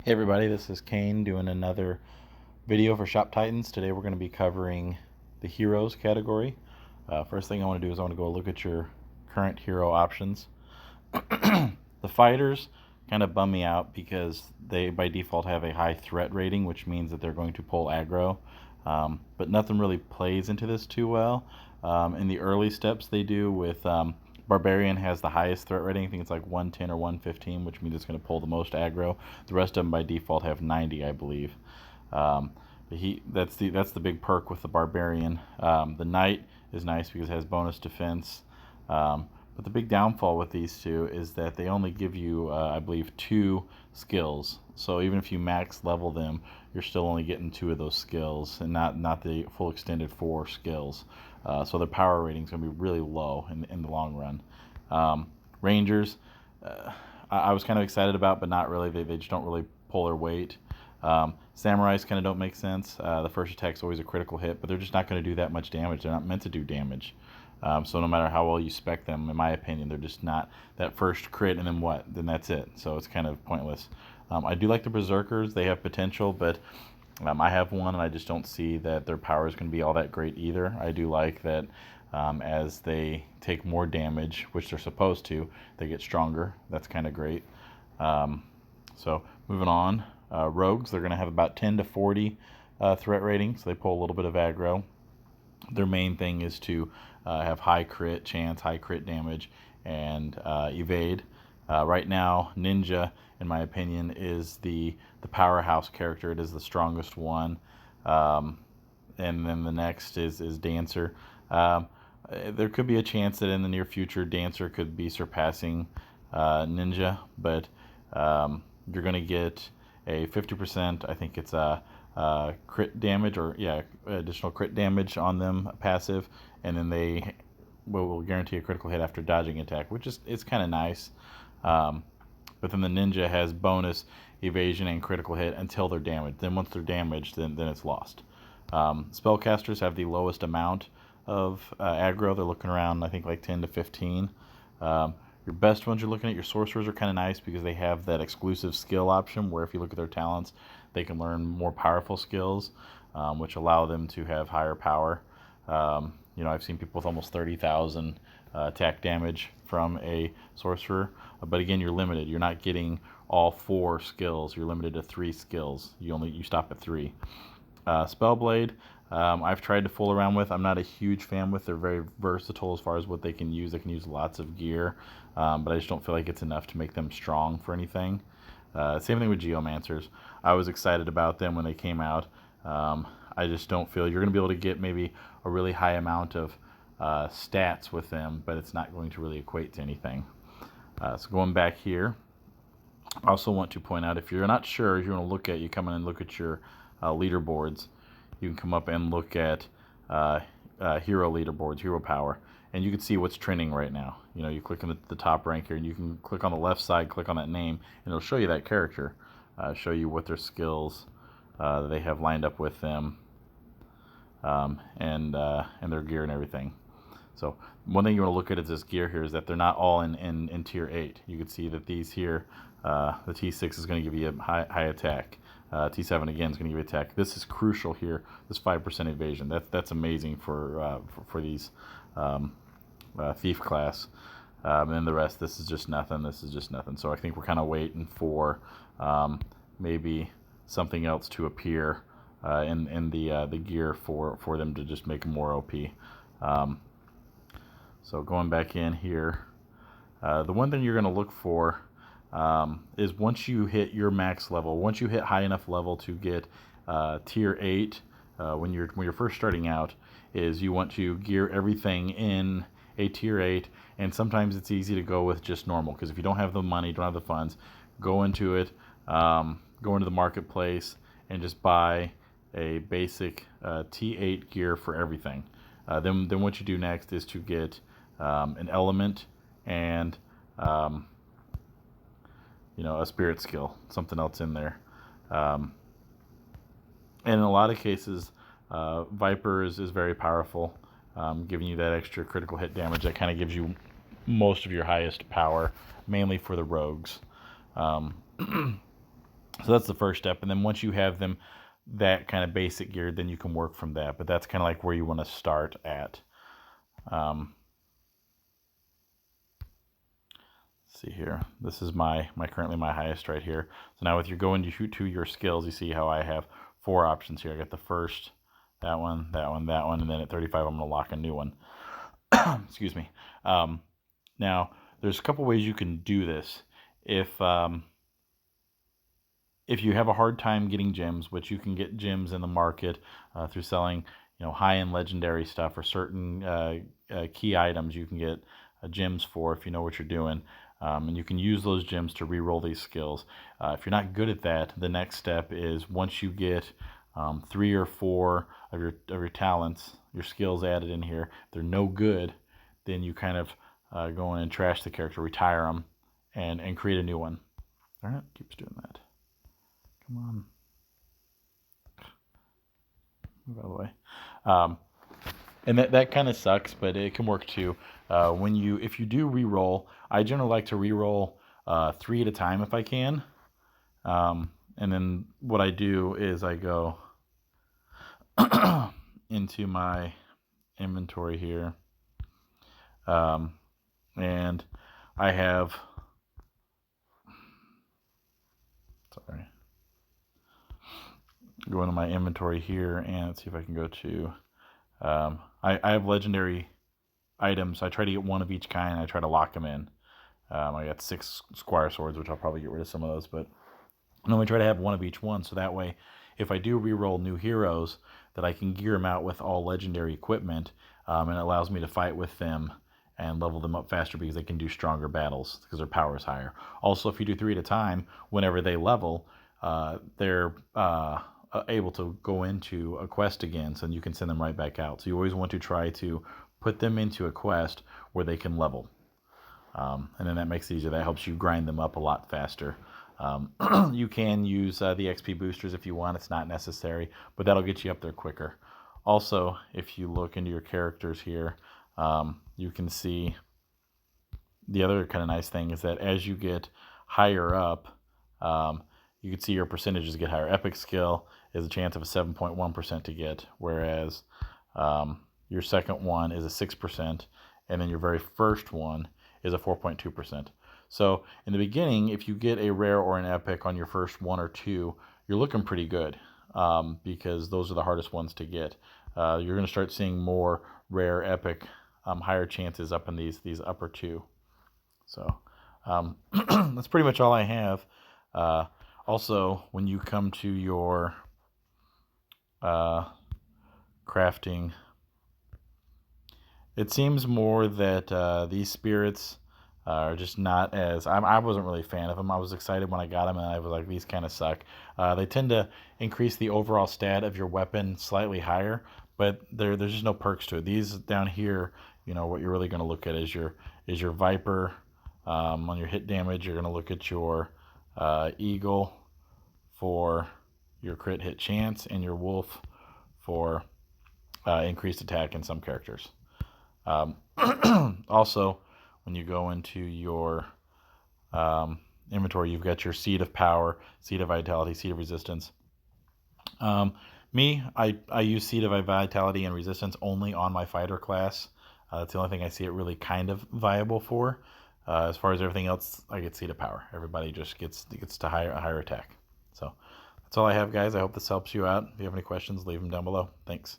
Hey everybody, this is Kane doing another video for Shop Titans. Today we're going to be covering the heroes category. First thing I want to do is I want to go look at your current hero options. The fighters kind of bum me out because they by default have a high threat rating, which means that they're going to pull aggro. But nothing really plays into this too well. In the early steps they do with Barbarian has the highest threat rating. I think it's like 110 or 115, which means it's going to pull the most aggro. The rest of them by default have 90, I believe. Um, that's the big perk with the Barbarian. The Knight is nice because it has bonus defense. But the big downfall with these two is that they only give you, I believe, 2 skills. So even if you max level them, you're still only getting 2 of those skills, and not the full extended 4 skills. So their power rating is going to be really low in the long run. Rangers, I was kind of excited about, but not really. They just don't really pull their weight. Samurais kind of don't make sense. The first attack's always a critical hit, but they're just not going to do that much damage. They're not meant to do damage. So no matter how well you spec them, in my opinion, they're just not that first crit and then what? Then that's it. So it's kind of pointless. I do like the Berserkers. They have potential, but I have one, and I just don't see that their power is going to be all that great either. I do like that as they take more damage, which they're supposed to, they get stronger. That's kind of great. So moving on, Rogues, they're going to have about 10 to 40 threat rating, so they pull a little bit of aggro. Their main thing is to have high crit chance, high crit damage, and evade. Right now, Ninja, in my opinion, is the powerhouse character. It is the strongest one. And then the next is Dancer. There could be a chance that in the near future, Dancer could be surpassing Ninja, but you're going to get a 50%, I think it's a crit damage, or yeah, additional crit damage on them passive, and then they will guarantee a critical hit after dodging attack, which is it's kind of nice. But then the Ninja has bonus evasion and critical hit until they're damaged. Then once they're damaged, then it's lost. Spellcasters have the lowest amount of aggro. They're looking around, I think, like 10 to 15. Your best ones you're looking at, your sorcerers are kind of nice because they have that exclusive skill option where if you look at their talents, they can learn more powerful skills, which allow them to have higher power. I've seen people with almost 30,000 attack damage from a sorcerer, but again, you're limited. You're not getting all 4 skills. You're limited to 3 skills. You stop at 3. Spellblade, I've tried to fool around with. I'm not a huge fan with. They're very versatile as far as what they can use. They can use lots of gear, but I just don't feel like it's enough to make them strong for anything. Same thing with Geomancers. I was excited about them when they came out. I just don't feel you're going to be able to get maybe a really high amount of stats with them, but it's not going to really equate to anything. So going back here, I also want to point out, if you're not sure, if you want to look at, you come in and look at your leaderboards. You can come up and look at hero leaderboards, hero power, and you can see what's trending right now. You click on the top rank here, and you can click on the left side, click on that name, and it'll show you that character, show you what their skills they have lined up with them, and their gear and everything. So one thing you want to look at is this gear here, is that they're not all in tier 8. You can see that these here, the T6 is going to give you a high attack. T7 again is going to give you attack. This is crucial here. This 5% evasion. That's amazing for these thief class. And then the rest, this is just nothing. This is just nothing. So I think we're kind of waiting for maybe something else to appear in the gear for them to just make them more OP. So going back in here, the one thing you're going to look for is once you hit your max level, once you hit high enough level to get tier 8, when you're first starting out, is you want to gear everything in a tier 8, and sometimes it's easy to go with just normal, because if you don't have the money, don't have the funds, go into it, go into the marketplace and just buy a basic T8 gear for everything. Then what you do next is to get an element and a spirit skill, something else in there. And in a lot of cases, Viper is very powerful, giving you that extra critical hit damage that kind of gives you most of your highest power, mainly for the rogues. So that's the first step. And then once you have them that kind of basic gear, then you can work from that. But that's kind of like where you want to start at. Let's see here. This is my currently my highest right here. So now if you're going to your skills, you see how I have 4 options here. I got the first, that one, and then at 35 I'm going to lock a new one. Excuse me. Now there's a couple ways you can do this. If you have a hard time getting gems, which you can get gems in the market through selling, high-end legendary stuff or certain key items, you can get gems for if you know what you're doing, and you can use those gems to re-roll these skills. If you're not good at that, the next step is once you get 3 or 4 of your talents, your skills added in here, if they're no good, then you kind of go in and trash the character, retire them, and create a new one. Darn it, keeps doing that. Come on. Move out of the way. And that kind of sucks, but it can work too. If you do re-roll, I generally like to re-roll 3 at a time if I can. And then what I do is I go into my inventory here, and I have, sorry, go into my inventory here and let's see if I can go to, I have legendary items. I try to get 1 of each kind. I try to lock them in. I got 6 squire swords, which I'll probably get rid of some of those, but I normally try to have 1 of each one, so that way if I do re-roll new heroes, that I can gear them out with all legendary equipment, and it allows me to fight with them and level them up faster because they can do stronger battles because their power is higher. Also, if you do 3 at a time, whenever they level, they're able to go into a quest again, so you can send them right back out. So you always want to try to put them into a quest where they can level. And then that makes it easier. That helps you grind them up a lot faster. You can use the XP boosters if you want. It's not necessary, but that'll get you up there quicker. Also, if you look into your characters here, you can see the other kind of nice thing is that as you get higher up, you can see your percentages get higher. Epic skill is a chance of a 7.1% to get, whereas your second one is a 6%, and then your very first one is a 4.2%. So in the beginning, if you get a rare or an epic on your first 1 or 2, you're looking pretty good, because those are the hardest ones to get. You're going to start seeing more rare, epic, higher chances up in these upper 2. So that's pretty much all I have. Also, when you come to your crafting, it seems more that these spirits are just not as... I wasn't really a fan of them. I was excited when I got them, and I was like, these kind of suck. They tend to increase the overall stat of your weapon slightly higher, but there's just no perks to it. These down here, what you're really going to look at is your Viper. On your hit damage, you're going to look at your Eagle for your crit hit chance, and your Wolf for increased attack in some characters. Also, when you go into your inventory, you've got your Seed of Power, Seed of Vitality, Seed of Resistance. I use Seed of Vitality and Resistance only on my fighter class. That's the only thing I see it really kind of viable for. As far as everything else, I get Seed of Power. Everybody just gets to higher attack. So that's all I have, guys. I hope this helps you out. If you have any questions, leave them down below. Thanks.